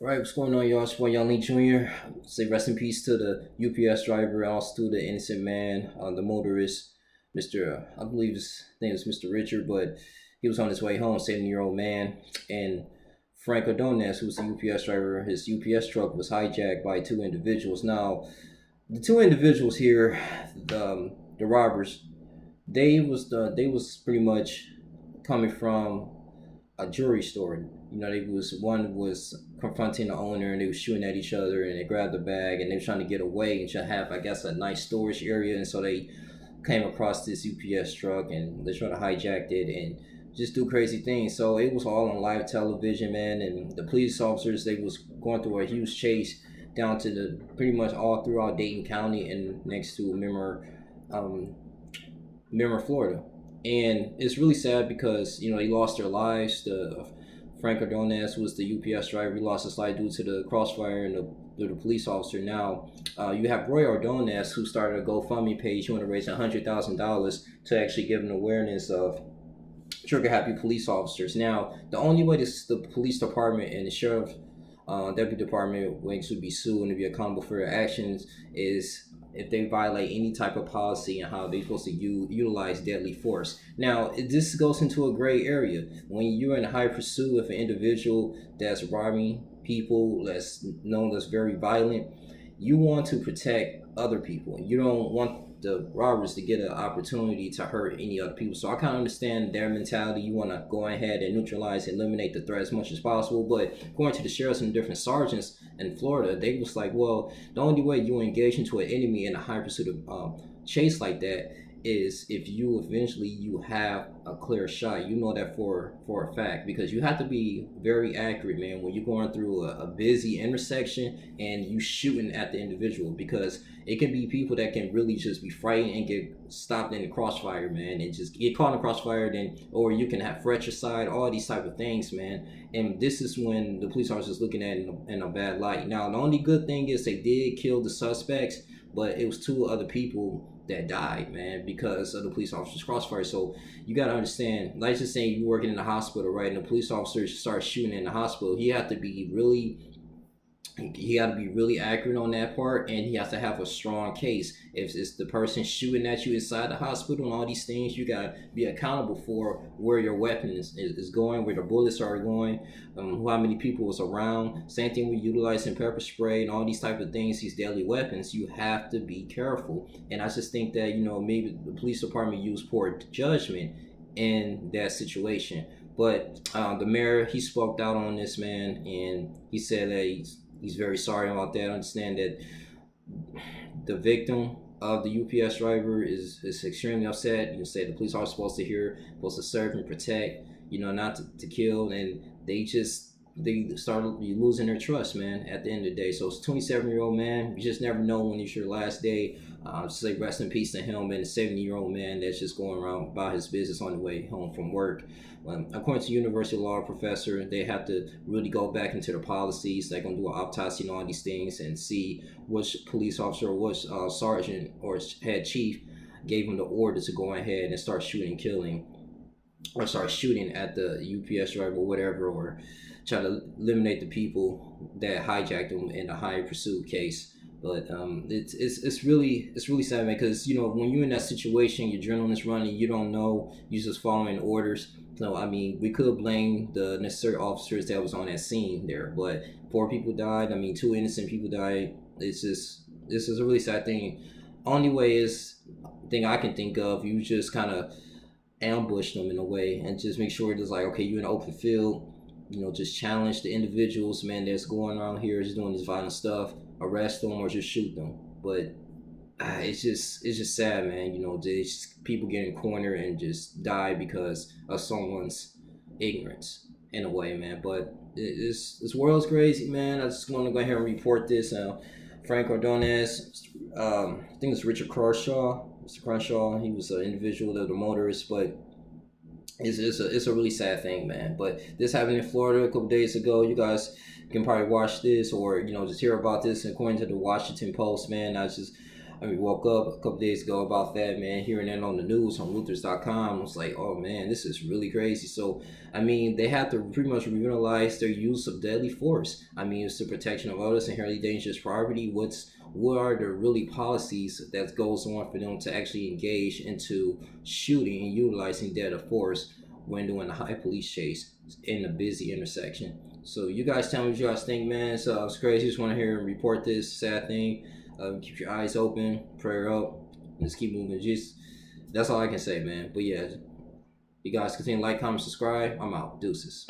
Right, what's going on, y'all? It's boy Young Lee Jr. Say rest in peace to the UPS driver, and also to the innocent man, the motorist, Mr. I believe his name is Mr. Richard, but he was on his way home, 70-year-old man. And Frank Ordonez, who was the UPS driver, his UPS truck was hijacked by two individuals. Now, the two individuals here, the robbers, they was pretty much coming from a jewelry store. They was one was confronting the owner and they was shooting at each other and they grabbed the bag and they were trying to get away and to have I guess a nice storage area, and so they came across this UPS truck and they tried to hijack it and just do crazy things. So it was all on live television, man, and the police officers they was going through a huge chase down to the pretty much all throughout Dayton County and next to um, Miramar, Florida. And it's really sad because they lost their lives. The Frank Ordonez was the UPS driver. He lost his life due to the crossfire and the police officer. Now, you have Roy Ordonez who started a GoFundMe page. He want to raise $100,000 to actually give an awareness of trigger happy police officers. Now, the only way the police department and the sheriff deputy department wings would be sued and to be accountable for their actions is if they violate any type of policy and how they're supposed to utilize deadly force. Now, this goes into a gray area. When you're in high pursuit of an individual that's robbing people, that's known as very violent, you want to protect other people. You don't want the robbers to get an opportunity to hurt any other people. So I kind of understand their mentality. You want to go ahead and neutralize and eliminate the threat as much as possible. But according to the sheriffs and different sergeants in Florida, they was like, well, the only way you engage into an enemy in a high pursuit of chase like that is if you eventually you have a clear shot. You know that for a fact, because you have to be very accurate, man, when you're going through a busy intersection and you shooting at the individual, because it can be people that can really just be frightened and get stopped in the crossfire, man, and just get caught in the crossfire. Then or you can have fratricide, all these type of things, man. And this is when the police officers looking at it in a bad light. Now the only good thing is they did kill the suspects, but it was two other people that died, man, because of the police officers' crossfire. So you gotta understand, like just saying you working in the hospital, right, and the police officers start shooting in the hospital, he got to be really accurate on that part, and he has to have a strong case. If it's the person shooting at you inside the hospital and all these things, you got to be accountable for where your weapon is going, where the bullets are going, how many people was around. Same thing with utilizing pepper spray and all these type of things, these deadly weapons. You have to be careful. And I just think that maybe the police department used poor judgment in that situation. But the mayor, he spoke out on this, man, and he said that he's very sorry about that. I understand that the victim of the UPS driver is extremely upset. You say the police are supposed to supposed to serve and protect, not to kill, and they started losing their trust, man, at the end of the day. So it's a 27-year-old man. You just never know when it's your last day. Say rest in peace to him, and a 70-year-old man that's just going around about his business on the way home from work. According to University law professor, they have to really go back into their policies. They're going to do an autopsy on all these things and see which police officer or which sergeant or head chief gave him the order to go ahead and start shooting, killing, or start shooting at the UPS driver or whatever, or try to eliminate the people that hijacked them in the high pursuit case. But it's really sad, man, because when you're in that situation, your adrenaline is running, you don't know, you're just following orders. So I mean, we could blame the necessary officers that was on that scene there, but four people died. I mean, two innocent people died. This is a really sad thing. Only way is thing I can think of. You just kind of ambush them in a way and just make sure it's like, okay, you're in an open field, just challenge the individuals, man, that's going around here just doing this violent stuff, arrest them or just shoot them. But it's just sad, man. Just people getting cornered and just die because of someone's ignorance in a way, man. But this world's crazy, man. I just want to go ahead and report this. Frank Ordonez, I think it's Richard Cranshaw. Mr. Crenshaw, he was an individual that was a motorist, but it's a really sad thing, man. But this happened in Florida a couple days ago. You guys can probably watch this or just hear about this. According to the Washington Post, man, woke up a couple days ago about that, man, hearing that on the news on Reuters.com. I was like, oh man, this is really crazy. So, they have to pretty much realize their use of deadly force. It's the protection of others and inherently dangerous property. What are the really policies that goes on for them to actually engage into shooting and utilizing deadly force when doing a high police chase in a busy intersection? So you guys tell me what you guys think, man. So it's crazy. Just want to hear and report this sad thing. Keep your eyes open, prayer up, let's keep moving. Just that's all I can say, man. But yeah, you guys continue to like, comment, subscribe. I'm out. Deuces.